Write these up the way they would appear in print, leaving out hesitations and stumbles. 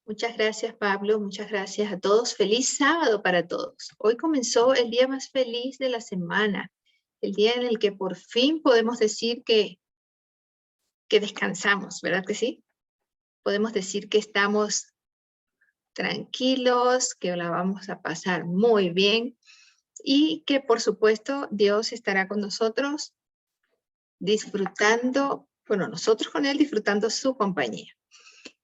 Muchas gracias, Pablo. Muchas gracias a todos. Feliz sábado para todos. Hoy comenzó el día más feliz de la semana, el día en el que por fin podemos decir que descansamos, ¿verdad que sí? Podemos decir que estamos tranquilos, que la vamos a pasar muy bien y que, por supuesto, Dios estará con nosotros disfrutando, bueno, nosotros con Él disfrutando su compañía.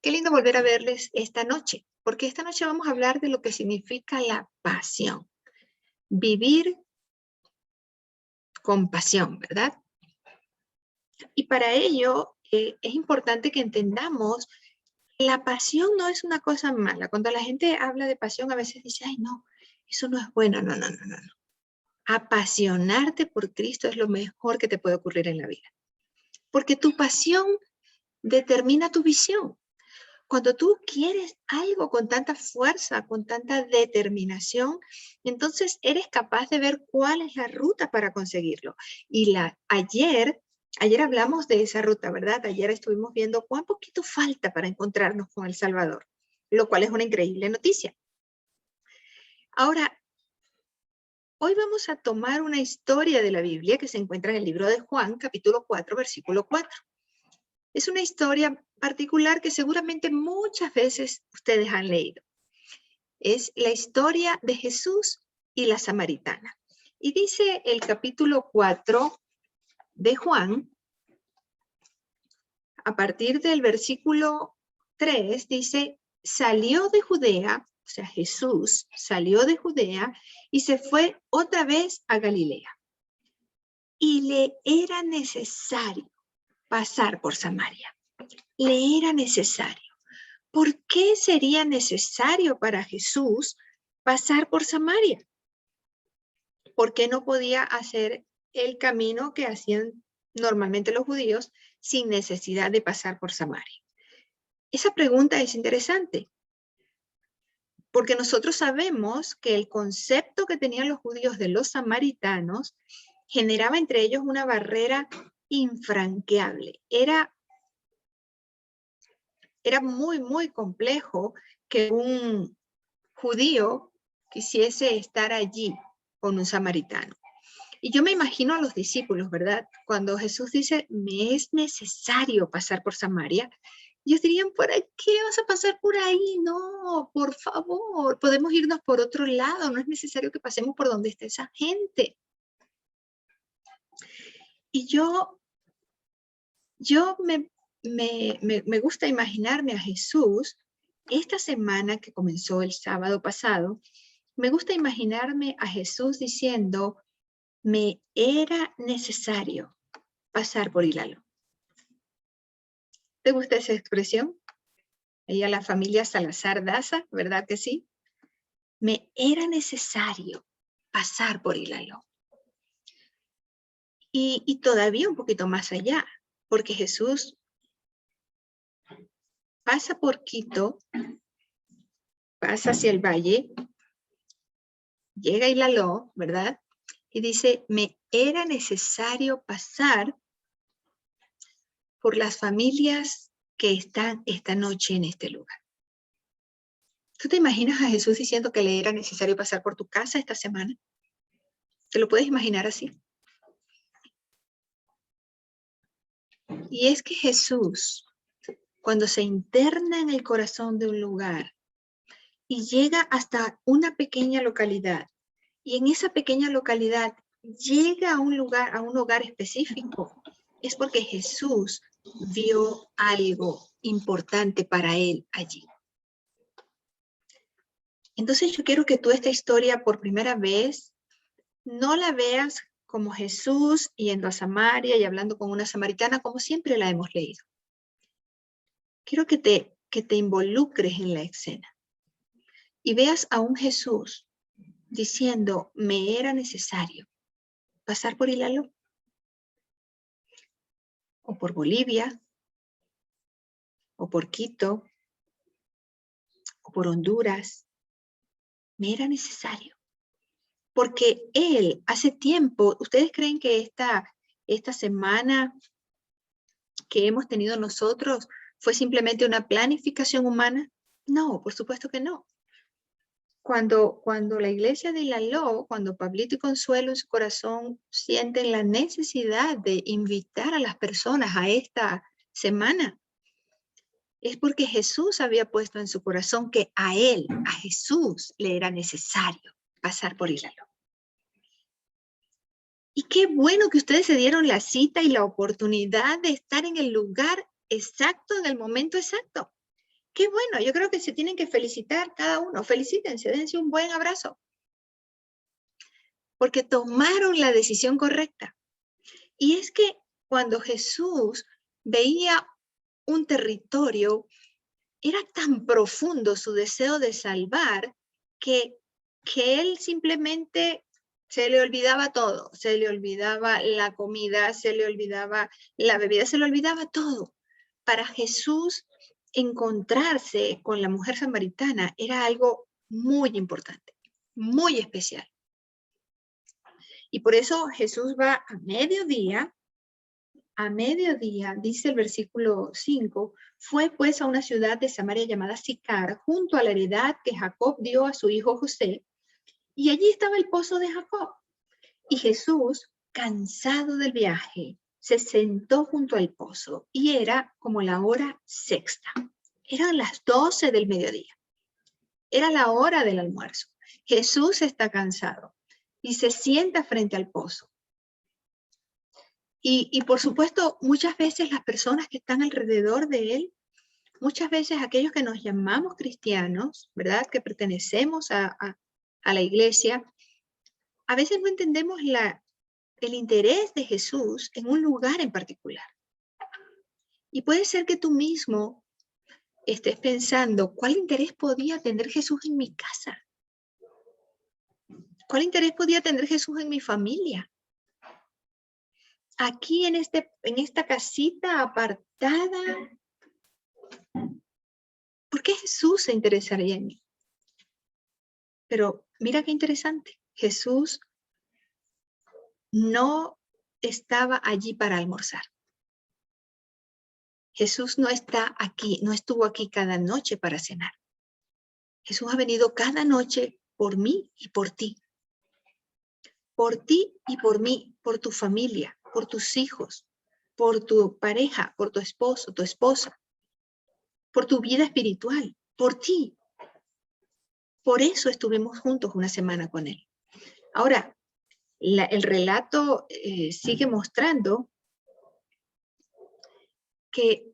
Qué lindo volver a verles esta noche, porque esta noche vamos a hablar de lo que significa la pasión. Vivir con pasión, ¿verdad? Y para ello es importante que entendamos que la pasión no es una cosa mala. Cuando la gente habla de pasión, a veces dice, ay, no, eso no es bueno. No, no, no, no, no. Apasionarte por Cristo es lo mejor que te puede ocurrir en la vida. Porque tu pasión determina tu visión. Cuando tú quieres algo con tanta fuerza, con tanta determinación, entonces eres capaz de ver cuál es la ruta para conseguirlo. Y ayer hablamos de esa ruta, ¿verdad? Ayer estuvimos viendo cuán poquito falta para encontrarnos con el Salvador, lo cual es una increíble noticia. Ahora, hoy vamos a tomar una historia de la Biblia que se encuentra en el libro de Juan, capítulo 4, versículo 4. Es una historia particular que seguramente muchas veces ustedes han leído. Es la historia de Jesús y la samaritana. Y dice el capítulo 4 de Juan, a partir del versículo 3, dice, salió de Judea, o sea, Jesús salió de Judea y se fue otra vez a Galilea. Y le era necesario pasar por Samaria. Le era necesario. ¿Por qué sería necesario para Jesús pasar por Samaria? ¿Por qué no podía hacer el camino que hacían normalmente los judíos sin necesidad de pasar por Samaria? Esa pregunta es interesante, porque nosotros sabemos que el concepto que tenían los judíos de los samaritanos generaba entre ellos una barrera infranqueable. Era muy, muy complejo que un judío quisiese estar allí con un samaritano. Y yo me imagino a los discípulos, ¿verdad? Cuando Jesús dice, me es necesario pasar por Samaria, ellos dirían, ¿por qué vas a pasar por ahí? No, por favor, podemos irnos por otro lado, no es necesario que pasemos por donde está esa gente. Y yo me gusta imaginarme a Jesús esta semana que comenzó el sábado pasado, me gusta imaginarme a Jesús diciendo, me era necesario pasar por Ilalo. ¿Te gusta esa expresión? Ella, la familia Salazar Daza, ¿verdad que sí? Me era necesario pasar por Ilalo. Y todavía un poquito más allá, porque Jesús pasa por Quito, pasa hacia el valle, llega a Ilaló, ¿verdad? Y dice, me era necesario pasar por las familias que están esta noche en este lugar. ¿Tú te imaginas a Jesús diciendo que le era necesario pasar por tu casa esta semana? ¿Te lo puedes imaginar así? Y es que Jesús, cuando se interna en el corazón de un lugar y llega hasta una pequeña localidad, y en esa pequeña localidad llega a un lugar, a un hogar específico, es porque Jesús vio algo importante para él allí. Entonces yo quiero que tú esta historia por primera vez no la veas como Jesús yendo a Samaria y hablando con una samaritana como siempre la hemos leído. Quiero que te involucres en la escena y veas a un Jesús diciendo, me era necesario pasar por Ilaló o por Bolivia o por Quito o por Honduras. Me era necesario. Porque él hace tiempo, ¿ustedes creen que esta semana que hemos tenido nosotros fue simplemente una planificación humana? No, por supuesto que no. Cuando la iglesia de Ilaló, cuando Pablito y Consuelo en su corazón sienten la necesidad de invitar a las personas a esta semana, es porque Jesús había puesto en su corazón que a él, a Jesús, le era necesario pasar por Ilaló. Y qué bueno que ustedes se dieron la cita y la oportunidad de estar en el lugar exacto, en el momento exacto. Qué bueno, yo creo que se tienen que felicitar cada uno. Felicítense, dense un buen abrazo. Porque tomaron la decisión correcta. Y es que cuando Jesús veía un territorio, era tan profundo su deseo de salvar que él simplemente se le olvidaba todo. Se le olvidaba la comida, se le olvidaba la bebida, se le olvidaba todo. Para Jesús, encontrarse con la mujer samaritana era algo muy importante, muy especial. Y por eso Jesús va a mediodía, dice el versículo 5, fue pues a una ciudad de Samaria llamada Sicar, junto a la heredad que Jacob dio a su hijo José, y allí estaba el pozo de Jacob. Y Jesús, cansado del viaje, se sentó junto al pozo, y era como la hora sexta. Eran las 12 del mediodía. Era la hora del almuerzo. Jesús está cansado y se sienta frente al pozo. Y por supuesto, muchas veces las personas que están alrededor de él, muchas veces aquellos que nos llamamos cristianos, ¿verdad? Que pertenecemos a la iglesia, a veces no entendemos el interés de Jesús en un lugar en particular. Y puede ser que tú mismo estés pensando, ¿cuál interés podía tener Jesús en mi casa? ¿Cuál interés podía tener Jesús en mi familia? Aquí en esta casita apartada, ¿por qué Jesús se interesaría en mí? Pero mira qué interesante. Jesús no estaba allí para almorzar. Jesús no está aquí, no estuvo aquí cada noche para cenar. Jesús ha venido cada noche por mí y por ti. Por ti y por mí, por tu familia, por tus hijos, por tu pareja, por tu esposo, tu esposa, por tu vida espiritual, por ti. Por eso estuvimos juntos una semana con él. Ahora, el relato sigue mostrando que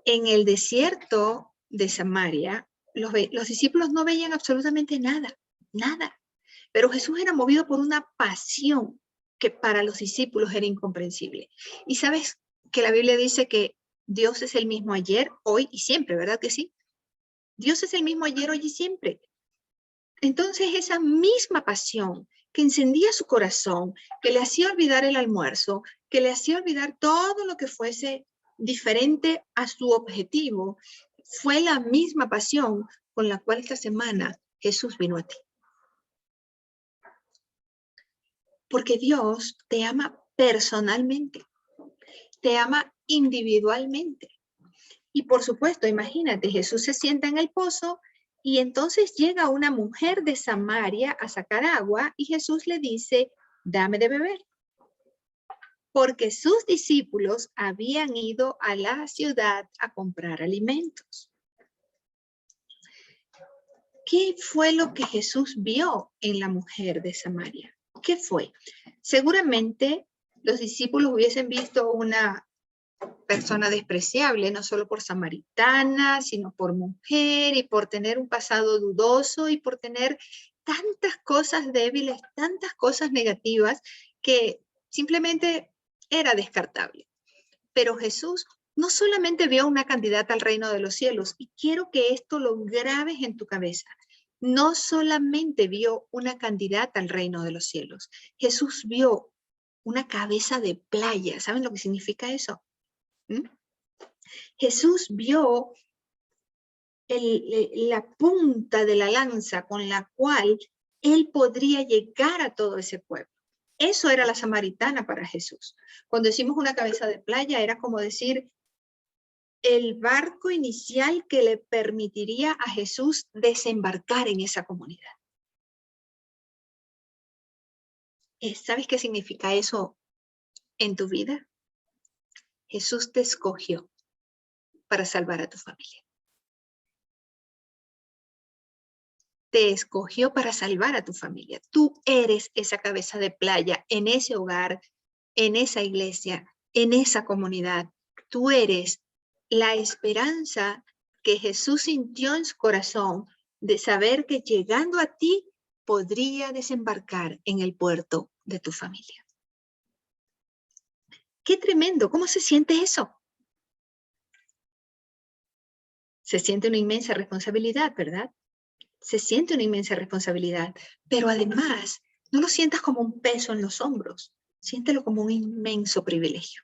en el desierto de Samaria, los discípulos no veían absolutamente nada, nada. Pero Jesús era movido por una pasión que para los discípulos era incomprensible. Y sabes que la Biblia dice que Dios es el mismo ayer, hoy y siempre, ¿verdad que sí? Dios es el mismo ayer, hoy y siempre. Entonces esa misma pasión que encendía su corazón, que le hacía olvidar el almuerzo, que le hacía olvidar todo lo que fuese diferente a su objetivo, fue la misma pasión con la cual esta semana Jesús vino a ti. Porque Dios te ama personalmente, te ama individualmente. Y por supuesto, imagínate, Jesús se sienta en el pozo y entonces llega una mujer de Samaria a sacar agua y Jesús le dice, dame de beber. Porque sus discípulos habían ido a la ciudad a comprar alimentos. ¿Qué fue lo que Jesús vio en la mujer de Samaria? ¿Qué fue? Seguramente los discípulos hubiesen visto una persona despreciable, no solo por samaritana, sino por mujer y por tener un pasado dudoso y por tener tantas cosas débiles, tantas cosas negativas que simplemente era descartable. Pero Jesús no solamente vio una candidata al reino de los cielos, y quiero que esto lo grabes en tu cabeza, no solamente vio una candidata al reino de los cielos, Jesús vio una cabeza de playa. ¿Saben lo que significa eso? ¿Mm? Jesús vio la punta de la lanza con la cual él podría llegar a todo ese pueblo. Eso era la samaritana para Jesús. Cuando decimos una cabeza de playa, era como decir, el barco inicial que le permitiría a Jesús desembarcar en esa comunidad. ¿Sabes qué significa eso en tu vida? Jesús te escogió para salvar a tu familia. Te escogió para salvar a tu familia. Tú eres esa cabeza de playa en ese hogar, en esa iglesia, en esa comunidad. Tú eres la esperanza que Jesús sintió en su corazón de saber que llegando a ti podría desembarcar en el puerto de tu familia. ¡Qué tremendo! ¿Cómo se siente eso? Se siente una inmensa responsabilidad, ¿verdad? Se siente una inmensa responsabilidad, pero además no lo sientas como un peso en los hombros, siéntelo como un inmenso privilegio.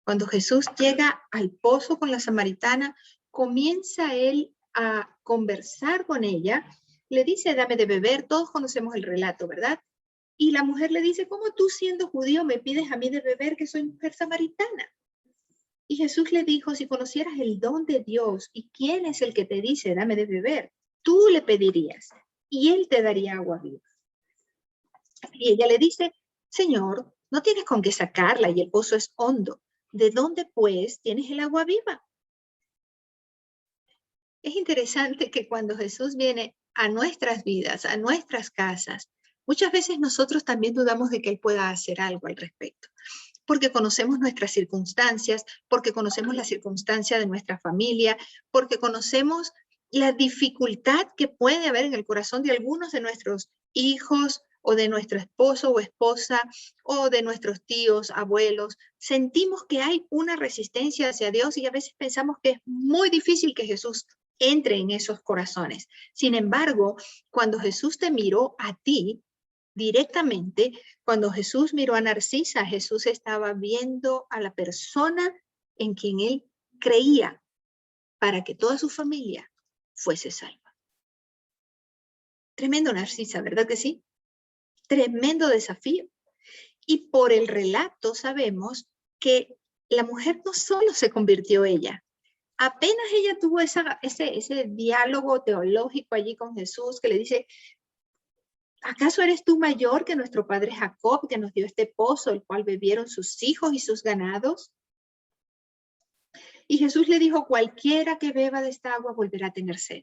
Cuando Jesús llega al pozo con la samaritana, comienza él a conversar con ella, le dice, dame de beber, todos conocemos el relato, ¿verdad? Y la mujer le dice, ¿cómo tú siendo judío me pides a mí de beber que soy mujer samaritana? Y Jesús le dijo, si conocieras el don de Dios y quién es el que te dice, dame de beber, tú le pedirías y él te daría agua viva. Y ella le dice, Señor, no tienes con qué sacarla y el pozo es hondo. ¿De dónde pues tienes el agua viva? Es interesante que cuando Jesús viene a nuestras vidas, a nuestras casas, muchas veces nosotros también dudamos de que Él pueda hacer algo al respecto. Porque conocemos nuestras circunstancias, porque conocemos la circunstancia de nuestra familia, porque conocemos la dificultad que puede haber en el corazón de algunos de nuestros hijos o de nuestro esposo o esposa o de nuestros tíos, abuelos. Sentimos que hay una resistencia hacia Dios y a veces pensamos que es muy difícil que Jesús entre en esos corazones. Sin embargo, cuando Jesús te miró a ti, directamente, cuando Jesús miró a Narcisa, Jesús estaba viendo a la persona en quien él creía para que toda su familia fuese salva. Tremendo, Narcisa, ¿verdad que sí? Tremendo desafío. Y por el relato sabemos que la mujer no solo se convirtió ella, apenas ella tuvo ese diálogo teológico allí con Jesús que le dice, ¿acaso eres tú mayor que nuestro padre Jacob, que nos dio este pozo, el cual bebieron sus hijos y sus ganados? Y Jesús le dijo, cualquiera que beba de esta agua volverá a tener sed,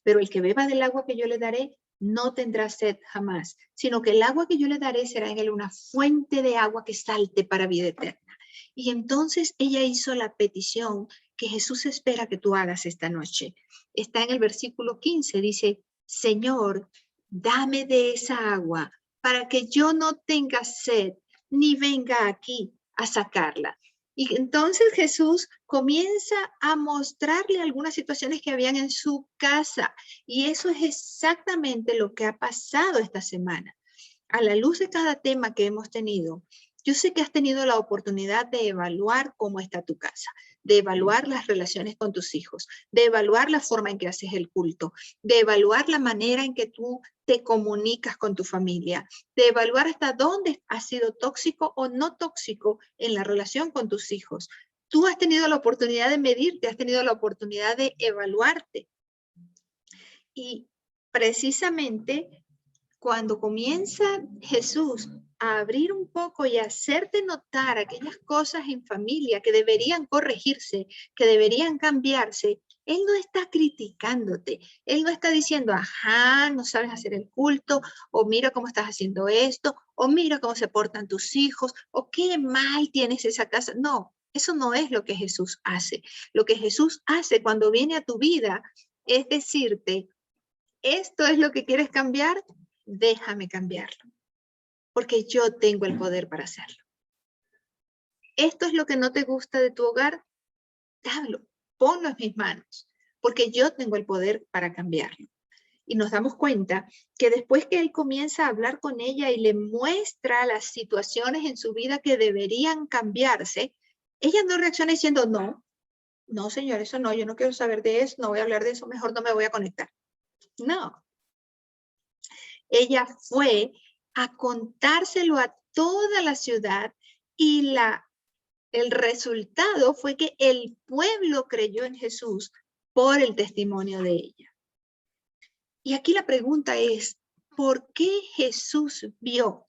pero el que beba del agua que yo le daré no tendrá sed jamás, sino que el agua que yo le daré será en él una fuente de agua que salte para vida eterna. Y entonces ella hizo la petición que Jesús espera que tú hagas esta noche. Está en el versículo 15, dice, Señor, dame de esa agua para que yo no tenga sed ni venga aquí a sacarla. Y entonces Jesús comienza a mostrarle algunas situaciones que habían en su casa. Y eso es exactamente lo que ha pasado esta semana. A la luz de cada tema que hemos tenido, yo sé que has tenido la oportunidad de evaluar cómo está tu casa, de evaluar las relaciones con tus hijos, de evaluar la forma en que haces el culto, de evaluar la manera en que tú te comunicas con tu familia, de evaluar hasta dónde has sido tóxico o no tóxico en la relación con tus hijos. Tú has tenido la oportunidad de medirte, has tenido la oportunidad de evaluarte. Y precisamente cuando comienza Jesús a abrir un poco y a hacerte notar aquellas cosas en familia que deberían corregirse, que deberían cambiarse, Él no está criticándote. Él no está diciendo, ajá, no sabes hacer el culto, o mira cómo estás haciendo esto, o mira cómo se portan tus hijos, o qué mal tienes esa casa. No, eso no es lo que Jesús hace. Lo que Jesús hace cuando viene a tu vida es decirte, esto es lo que quieres cambiar, déjame cambiarlo, porque yo tengo el poder para hacerlo. Esto es lo que no te gusta de tu hogar, dámelo, ponlo en mis manos, porque yo tengo el poder para cambiarlo. Y nos damos cuenta que después que él comienza a hablar con ella y le muestra las situaciones en su vida que deberían cambiarse, ella no reacciona diciendo, no, no señor, eso no, yo no quiero saber de eso, no voy a hablar de eso, mejor no me voy a conectar. No. Ella fue a contárselo a toda la ciudad y la El resultado fue que el pueblo creyó en Jesús por el testimonio de ella. Y aquí la pregunta es, ¿por qué Jesús vio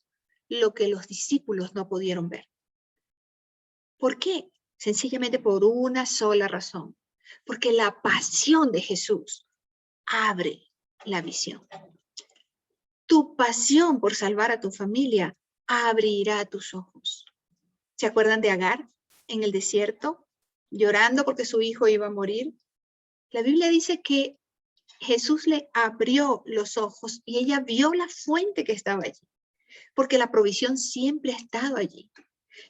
lo que los discípulos no pudieron ver? ¿Por qué? Sencillamente por una sola razón. Porque la pasión de Jesús abre la visión. Tu pasión por salvar a tu familia abrirá tus ojos. ¿Se acuerdan de Agar en el desierto, llorando porque su hijo iba a morir? La Biblia dice que Jesús le abrió los ojos y ella vio la fuente que estaba allí, porque la provisión siempre ha estado allí.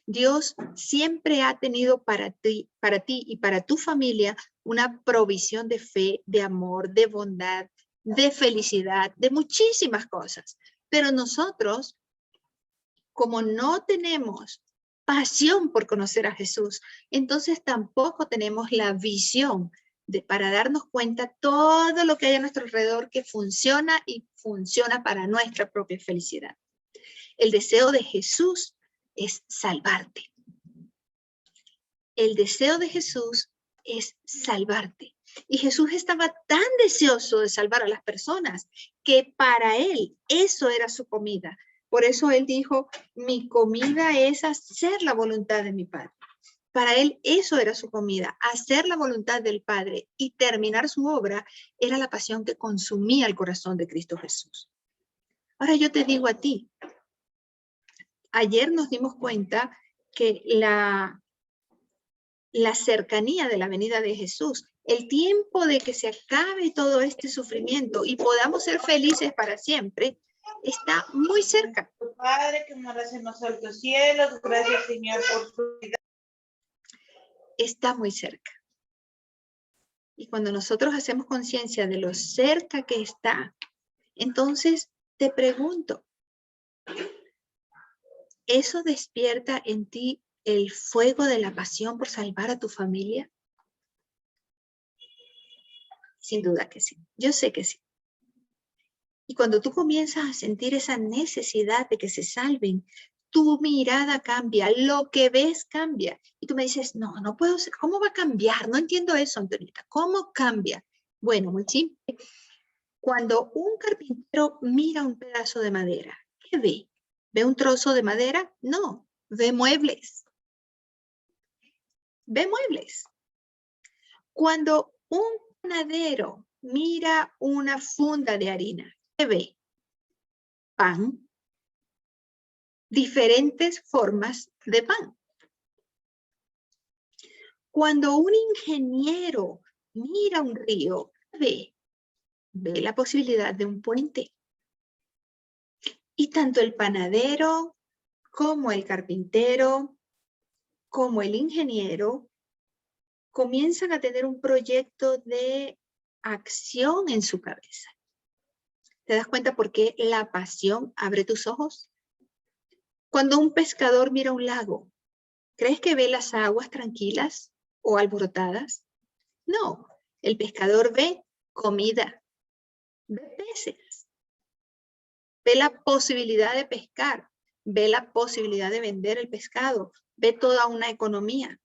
Dios siempre ha tenido para ti y para tu familia una provisión de fe, de amor, de bondad, de felicidad, de muchísimas cosas. Pero nosotros, como no tenemos pasión por conocer a Jesús, entonces tampoco tenemos la visión para darnos cuenta todo lo que hay a nuestro alrededor que funciona y funciona para nuestra propia felicidad. El deseo de Jesús es salvarte. El deseo de Jesús es salvarte. Y Jesús estaba tan deseoso de salvar a las personas que para él eso era su comida. Por eso él dijo, mi comida es hacer la voluntad de mi Padre. Para él eso era su comida, hacer la voluntad del Padre y terminar su obra era la pasión que consumía el corazón de Cristo Jesús. Ahora yo te digo a ti, ayer nos dimos cuenta que la cercanía de la venida de Jesús, el tiempo de que se acabe todo este sufrimiento y podamos ser felices para siempre, está muy cerca. Padre, que moras en los altos cielos, gracias Señor por su vida. Está muy cerca. Y cuando nosotros hacemos conciencia de lo cerca que está, entonces te pregunto, ¿eso despierta en ti el fuego de la pasión por salvar a tu familia? Sin duda que sí. Yo sé que sí. Y cuando tú comienzas a sentir esa necesidad de que se salven, tu mirada cambia, lo que ves cambia. Y tú me dices, no, no puedo ser, ¿cómo va a cambiar? No entiendo eso, Antonita. ¿Cómo cambia? Bueno, muy simple. Cuando un carpintero mira un pedazo de madera, ¿qué ve? ¿Ve un trozo de madera? No, ve muebles. Ve muebles. Cuando un panadero mira una funda de harina, ¿qué ve? Pan. Diferentes formas de pan. Cuando un ingeniero mira un río, ve la posibilidad de un puente. Y tanto el panadero como el carpintero, como el ingeniero, comienzan a tener un proyecto de acción en su cabeza. ¿Te das cuenta por qué la pasión abre tus ojos? Cuando un pescador mira un lago, ¿crees que ve las aguas tranquilas o alborotadas? No, el pescador ve comida, ve peces, ve la posibilidad de pescar, ve la posibilidad de vender el pescado, ve toda una economía.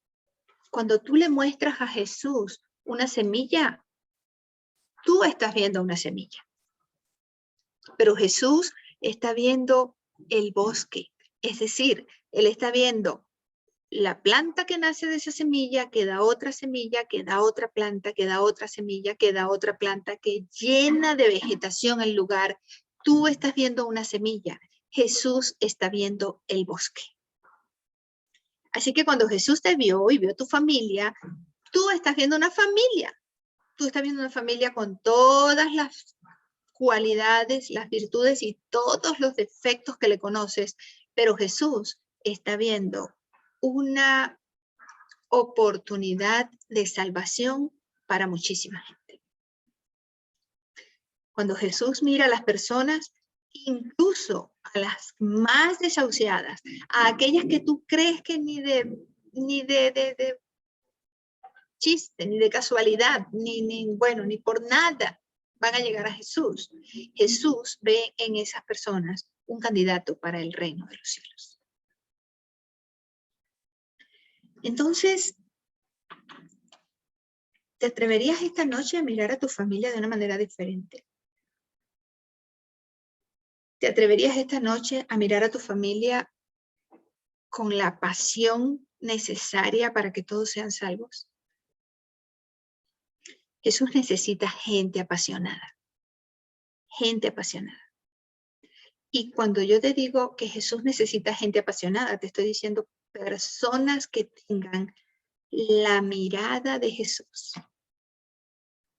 Cuando tú le muestras a Jesús una semilla, tú estás viendo una semilla. Pero Jesús está viendo el bosque, es decir, Él está viendo la planta que nace de esa semilla, que da otra semilla, que da otra planta, que da otra semilla, que da otra planta, que llena de vegetación el lugar. Tú estás viendo una semilla. Jesús está viendo el bosque. Así que cuando Jesús te vio y vio tu familia, tú estás viendo una familia. Tú estás viendo una familia con todas las cualidades, las virtudes y todos los defectos que le conoces, pero Jesús está viendo una oportunidad de salvación para muchísima gente. Cuando Jesús mira a las personas, incluso a las más desahuciadas, a aquellas que tú crees que ni de chiste, ni de casualidad, ni por nada van a llegar a Jesús. Jesús ve en esas personas un candidato para el reino de los cielos. Entonces, ¿te atreverías esta noche a mirar a tu familia de una manera diferente? ¿Te atreverías esta noche a mirar a tu familia con la pasión necesaria para que todos sean salvos? Jesús necesita gente apasionada. Gente apasionada. Y cuando yo te digo que Jesús necesita gente apasionada, te estoy diciendo personas que tengan la mirada de Jesús.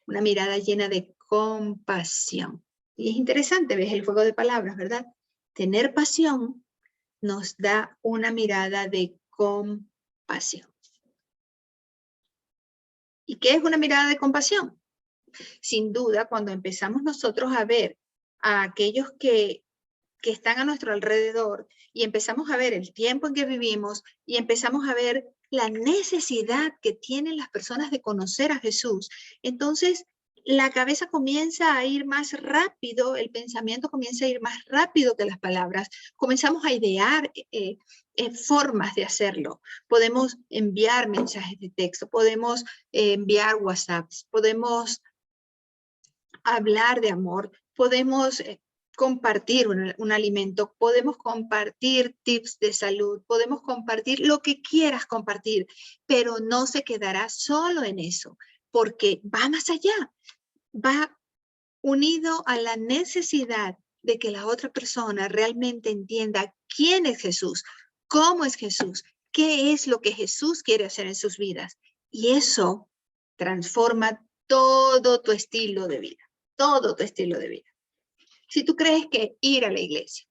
Una mirada llena de compasión. Y es interesante, ves el juego de palabras, ¿verdad? Tener pasión nos da una mirada de compasión. ¿Y qué es una mirada de compasión? Sin duda, cuando empezamos nosotros a ver a aquellos que están a nuestro alrededor y empezamos a ver el tiempo en que vivimos y empezamos a ver la necesidad que tienen las personas de conocer a Jesús, entonces la cabeza comienza a ir más rápido, el pensamiento comienza a ir más rápido que las palabras, comenzamos a idear formas de hacerlo. Podemos enviar mensajes de texto, podemos enviar WhatsApps, podemos hablar de amor, podemos compartir un alimento, podemos compartir tips de salud, podemos compartir lo que quieras compartir, pero no se quedará solo en eso, porque va más allá, va unido a la necesidad de que la otra persona realmente entienda quién es Jesús, cómo es Jesús, qué es lo que Jesús quiere hacer en sus vidas. Y eso transforma todo tu estilo de vida, todo tu estilo de vida. Si tú crees que ir a la iglesia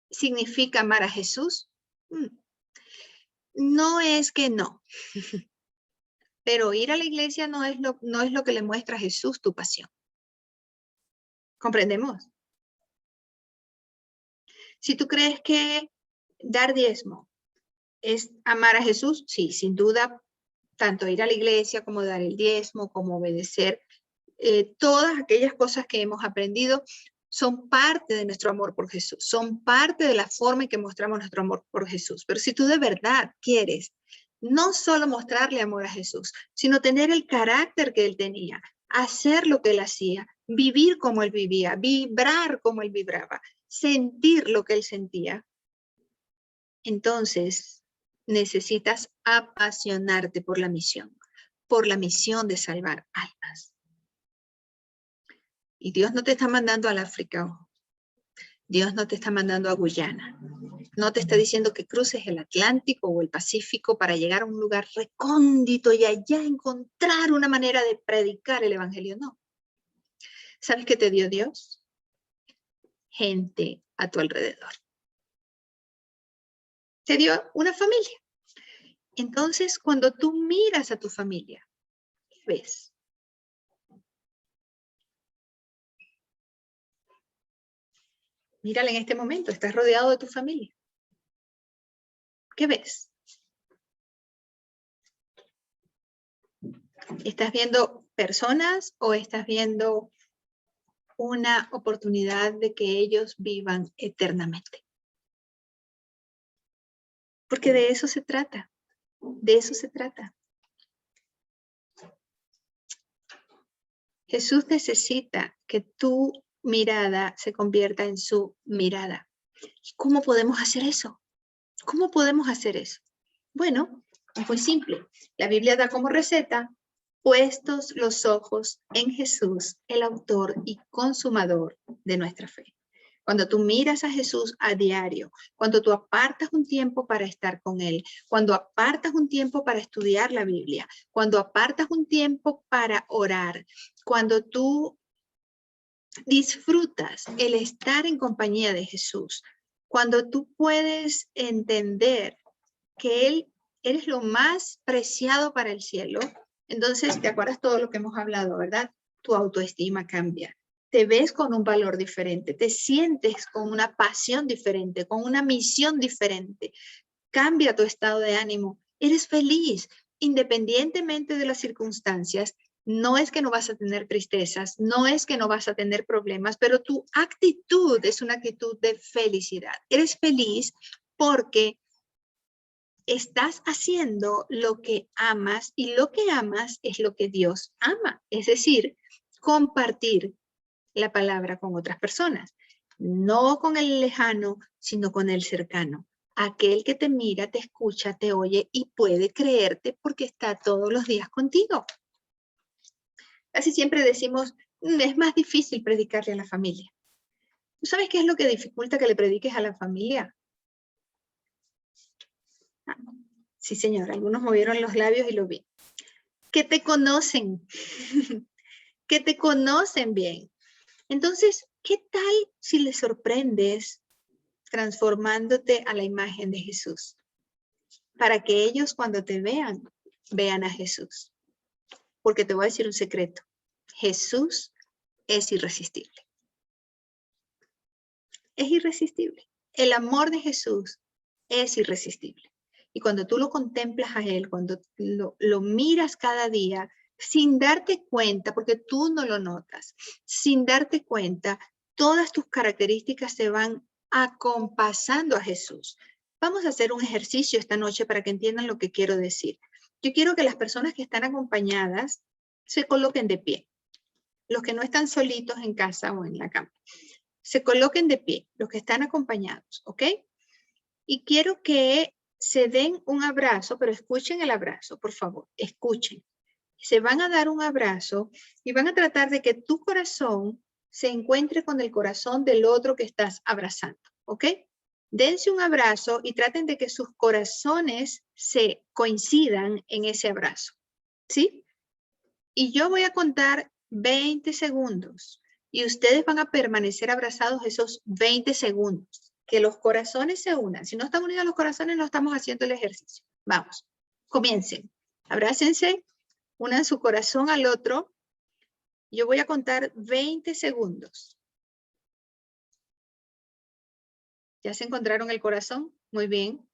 significa amar a Jesús, no es que no. Pero ir a la iglesia no es lo que le muestra a Jesús tu pasión. ¿Comprendemos? Si tú crees que dar diezmo es amar a Jesús, sí, sin duda, tanto ir a la iglesia como dar el diezmo, como obedecer, todas aquellas cosas que hemos aprendido son parte de nuestro amor por Jesús, son parte de la forma en que mostramos nuestro amor por Jesús. Pero si tú de verdad quieres no solo mostrarle amor a Jesús, sino tener el carácter que él tenía, hacer lo que él hacía, vivir como él vivía, vibrar como él vibraba, sentir lo que él sentía, entonces necesitas apasionarte por la misión de salvar almas. Y Dios no te está mandando al África, Dios no te está mandando a Guyana, no te está diciendo que cruces el Atlántico o el Pacífico para llegar a un lugar recóndito y allá encontrar una manera de predicar el evangelio, no. ¿Sabes qué te dio Dios? Gente a tu alrededor. Te dio una familia. Entonces, cuando tú miras a tu familia, ¿qué ves? Mírala en este momento, estás rodeado de tu familia. ¿Qué ves? ¿Estás viendo personas o estás viendo una oportunidad de que ellos vivan eternamente? Porque de eso se trata. De eso se trata. Jesús necesita que tu mirada se convierta en su mirada. ¿Y cómo podemos hacer eso? ¿Cómo podemos hacer eso? Bueno, es muy simple. La Biblia da como receta: puestos los ojos en Jesús, el autor y consumador de nuestra fe. Cuando tú miras a Jesús a diario, cuando tú apartas un tiempo para estar con Él, cuando apartas un tiempo para estudiar la Biblia, cuando apartas un tiempo para orar, cuando tú disfrutas el estar en compañía de Jesús, cuando tú puedes entender que Él eres lo más preciado para el cielo, entonces te acuerdas todo lo que hemos hablado, ¿verdad? Tu autoestima cambia. Te ves con un valor diferente, te sientes con una pasión diferente, con una misión diferente. Cambia tu estado de ánimo. Eres feliz, independientemente de las circunstancias. No es que no vas a tener tristezas, no es que no vas a tener problemas, pero tu actitud es una actitud de felicidad. Eres feliz porque estás haciendo lo que amas y lo que amas es lo que Dios ama. Es decir, compartir la palabra con otras personas. No con el lejano, sino con el cercano. Aquel que te mira, te escucha, te oye y puede creerte porque está todos los días contigo. Casi siempre decimos, es más difícil predicarle a la familia. ¿Tú sabes qué es lo que dificulta que le prediques a la familia? Sí, señor, algunos movieron los labios y lo vi. Que te conocen, que te conocen bien. Entonces, ¿qué tal si les sorprendes transformándote a la imagen de Jesús? Para que ellos cuando te vean, vean a Jesús. Porque te voy a decir un secreto. Jesús es irresistible. Es irresistible. El amor de Jesús es irresistible. Y cuando tú lo contemplas a Él, cuando lo miras cada día, sin darte cuenta, porque tú no lo notas, sin darte cuenta, todas tus características se van acompasando a Jesús. Vamos a hacer un ejercicio esta noche para que entiendan lo que quiero decir. Yo quiero que las personas que están acompañadas se coloquen de pie. Los que no están solitos en casa o en la cama. Se coloquen de pie, los que están acompañados, ¿ok? Y quiero que se den un abrazo, pero escuchen el abrazo, por favor, escuchen. Se van a dar un abrazo y van a tratar de que tu corazón se encuentre con el corazón del otro que estás abrazando, ¿ok? Dense un abrazo y traten de que sus corazones se coincidan en ese abrazo, ¿sí? Y yo voy a contar 20 segundos y ustedes van a permanecer abrazados esos 20 segundos. Que los corazones se unan. Si no están unidos los corazones, no estamos haciendo el ejercicio. Vamos, comiencen. Abrácense, unan su corazón al otro. Yo voy a contar 20 segundos. ¿Ya se encontraron el corazón? Muy bien.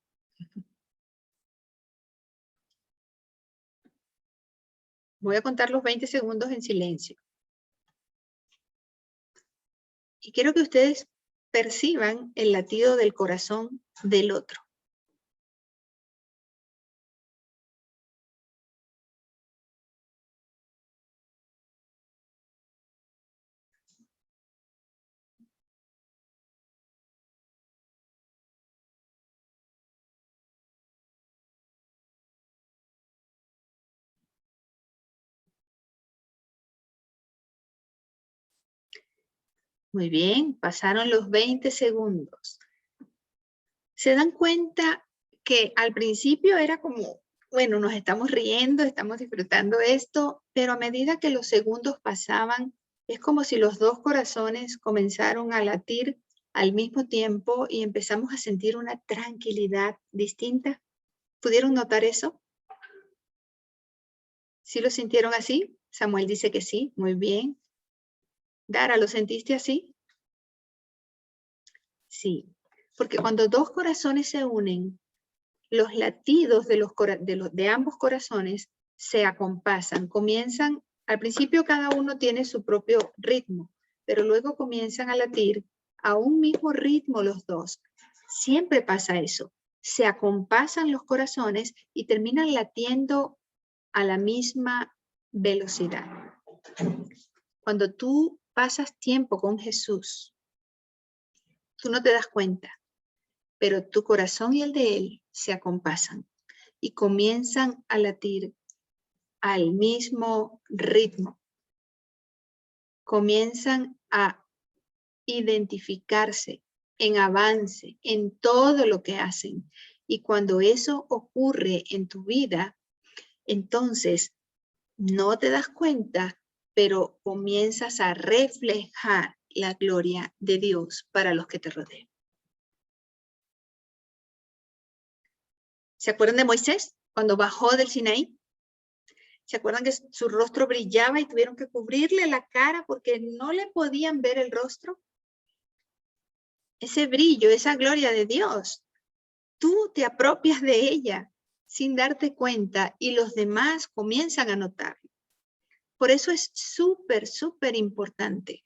Voy a contar los 20 segundos en silencio. Y quiero que ustedes perciban el latido del corazón del otro. Muy bien, pasaron los 20 segundos. ¿Se dan cuenta que al principio era como, bueno, nos estamos riendo, estamos disfrutando esto, pero a medida que los segundos pasaban, es como si los dos corazones comenzaron a latir al mismo tiempo y empezamos a sentir una tranquilidad distinta? ¿Pudieron notar eso? ¿Sí lo sintieron así? Samuel dice que sí, muy bien. Dara, ¿lo sentiste así? Sí, porque cuando dos corazones se unen, los latidos de ambos corazones se acompasan, comienzan, al principio cada uno tiene su propio ritmo, pero luego comienzan a latir a un mismo ritmo los dos. Siempre pasa eso, se acompasan los corazones y terminan latiendo a la misma velocidad. Cuando tú pasas tiempo con Jesús, tú no te das cuenta, pero tu corazón y el de Él se acompasan y comienzan a latir al mismo ritmo. Comienzan a identificarse en avance, en todo lo que hacen. Y cuando eso ocurre en tu vida, entonces no te das cuenta, pero comienzas a reflejar la gloria de Dios para los que te rodean. ¿Se acuerdan de Moisés cuando bajó del Sinaí? ¿Se acuerdan que su rostro brillaba y tuvieron que cubrirle la cara porque no le podían ver el rostro? Ese brillo, esa gloria de Dios, tú te apropias de ella sin darte cuenta y los demás comienzan a notarlo. Por eso es súper, súper importante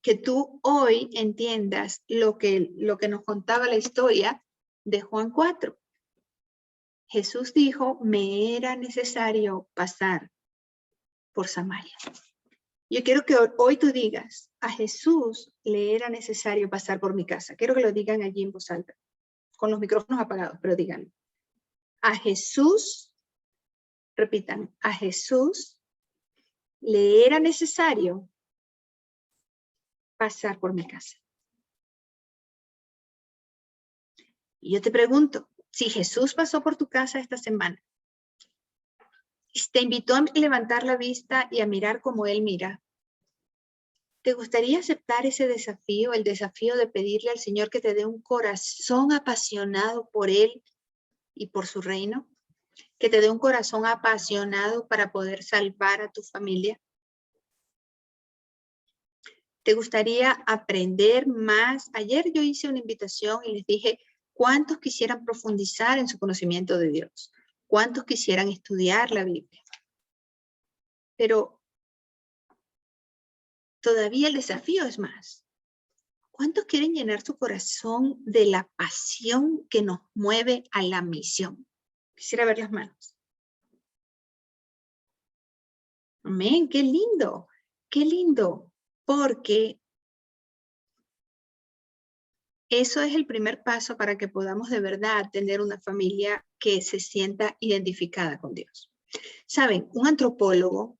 que tú hoy entiendas lo que nos contaba la historia de Juan 4. Jesús dijo, me era necesario pasar por Samaria. Yo quiero que hoy tú digas, a Jesús le era necesario pasar por mi casa. Quiero que lo digan allí en voz alta, con los micrófonos apagados, pero díganlo. A Jesús, repitan, a Jesús le era necesario pasar por mi casa. Y yo te pregunto, si Jesús pasó por tu casa esta semana, te invitó a levantar la vista y a mirar como Él mira, ¿te gustaría aceptar ese desafío, el desafío de pedirle al Señor que te dé un corazón apasionado por Él y por su reino? Que te dé un corazón apasionado para poder salvar a tu familia. ¿Te gustaría aprender más? Ayer yo hice una invitación y les dije, ¿cuántos quisieran profundizar en su conocimiento de Dios? ¿Cuántos quisieran estudiar la Biblia? Pero todavía el desafío es más. ¿Cuántos quieren llenar su corazón de la pasión que nos mueve a la misión? Quisiera ver las manos. Amén, qué lindo, porque eso es el primer paso para que podamos de verdad tener una familia que se sienta identificada con Dios. Saben, un antropólogo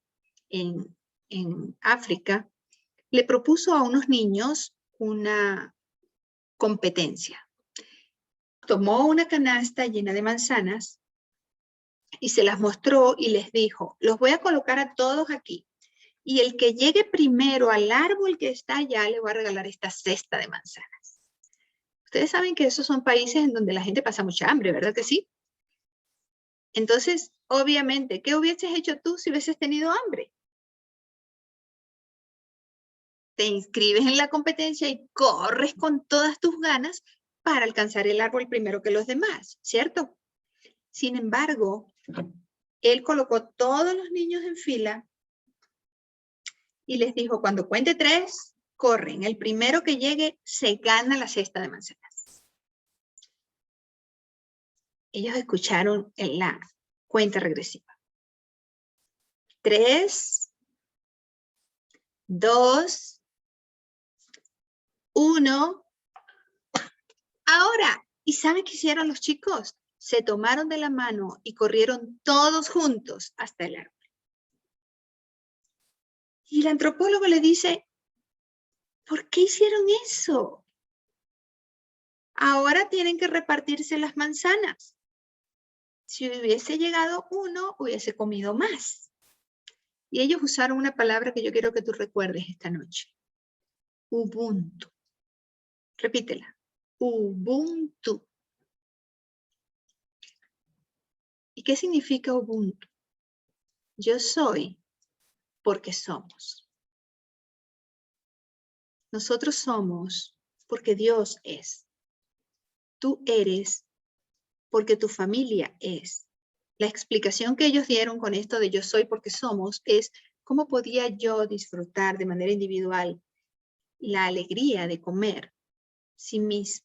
en África le propuso a unos niños una competencia. Tomó una canasta llena de manzanas y se las mostró y les dijo, los voy a colocar a todos aquí. Y el que llegue primero al árbol que está allá, le voy a regalar esta cesta de manzanas. Ustedes saben que esos son países en donde la gente pasa mucha hambre, ¿verdad que sí? Entonces, obviamente, ¿qué hubieses hecho tú si hubieses tenido hambre? Te inscribes en la competencia y corres con todas tus ganas para alcanzar el árbol primero que los demás, ¿cierto? Sin embargo, él colocó todos los niños en fila y les dijo, cuando cuente 3, corren. El primero que llegue se gana la cesta de manzanas. Ellos escucharon en la cuenta regresiva. 3, 2, 1. Ahora, ¿y saben qué hicieron los chicos? Se tomaron de la mano y corrieron todos juntos hasta el árbol. Y el antropólogo le dice, ¿por qué hicieron eso? Ahora tienen que repartirse las manzanas. Si hubiese llegado uno, hubiese comido más. Y ellos usaron una palabra que yo quiero que tú recuerdes esta noche. Ubuntu. Repítela. Ubuntu. ¿Y qué significa Ubuntu? Yo soy porque somos. Nosotros somos porque Dios es. Tú eres porque tu familia es. La explicación que ellos dieron con esto de yo soy porque somos es cómo podía yo disfrutar de manera individual la alegría de comer si mis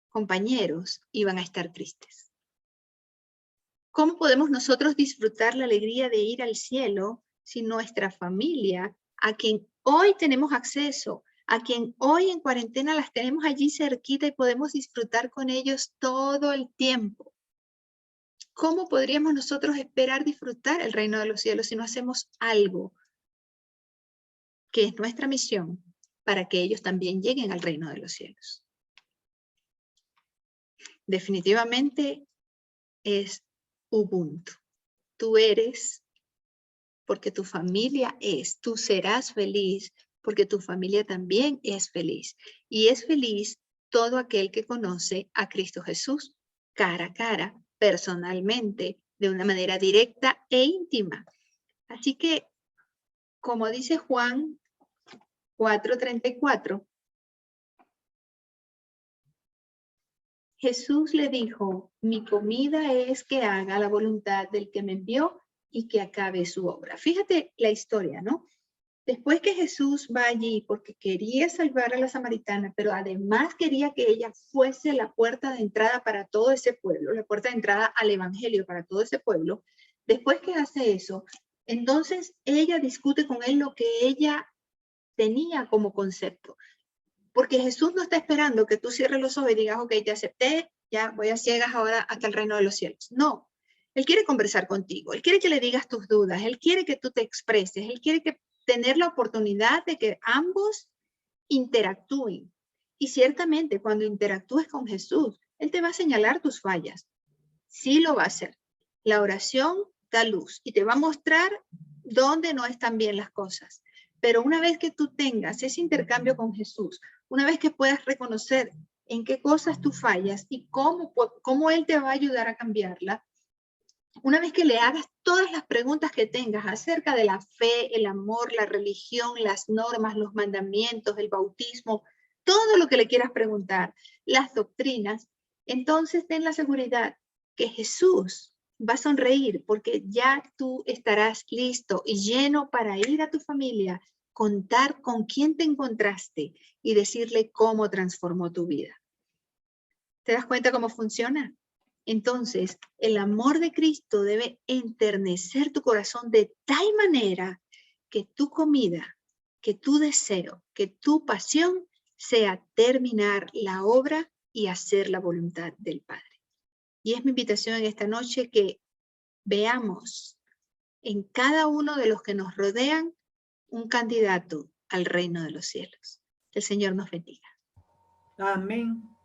compañeros iban a estar tristes. ¿Cómo podemos nosotros disfrutar la alegría de ir al cielo si nuestra familia, a quien hoy tenemos acceso, a quien hoy en cuarentena las tenemos allí cerquita y podemos disfrutar con ellos todo el tiempo? ¿Cómo podríamos nosotros esperar disfrutar el reino de los cielos si no hacemos algo que es nuestra misión para que ellos también lleguen al reino de los cielos? Definitivamente es Ubuntu. Tú eres porque tu familia es. Tú serás feliz porque tu familia también es feliz. Y es feliz todo aquel que conoce a Cristo Jesús cara a cara, personalmente, de una manera directa e íntima. Así que, como dice Juan 4:34, Jesús le dijo, mi comida es que haga la voluntad del que me envió y que acabe su obra. Fíjate la historia, ¿no? Después que Jesús va allí porque quería salvar a la samaritana, pero además quería que ella fuese la puerta de entrada para todo ese pueblo, la puerta de entrada al evangelio para todo ese pueblo, después que hace eso, entonces ella discute con él lo que ella tenía como concepto. Porque Jesús no está esperando que tú cierres los ojos y digas, ok, te acepté, ya voy a ciegas ahora hasta el reino de los cielos. No, Él quiere conversar contigo, Él quiere que le digas tus dudas, Él quiere que tú te expreses, Él quiere tener la oportunidad de que ambos interactúen. Y ciertamente cuando interactúes con Jesús, Él te va a señalar tus fallas. Sí lo va a hacer. La oración da luz y te va a mostrar dónde no están bien las cosas. Pero una vez que tú tengas ese intercambio con Jesús, una vez que puedas reconocer en qué cosas tú fallas y cómo Él te va a ayudar a cambiarla, una vez que le hagas todas las preguntas que tengas acerca de la fe, el amor, la religión, las normas, los mandamientos, el bautismo, todo lo que le quieras preguntar, las doctrinas, entonces ten la seguridad que Jesús va a sonreír porque ya tú estarás listo y lleno para ir a tu familia, contar con quién te encontraste y decirle cómo transformó tu vida. ¿Te das cuenta cómo funciona? Entonces, el amor de Cristo debe enternecer tu corazón de tal manera que tu comida, que tu deseo, que tu pasión sea terminar la obra y hacer la voluntad del Padre. Y es mi invitación en esta noche que veamos en cada uno de los que nos rodean un candidato al reino de los cielos. El Señor nos bendiga. Amén.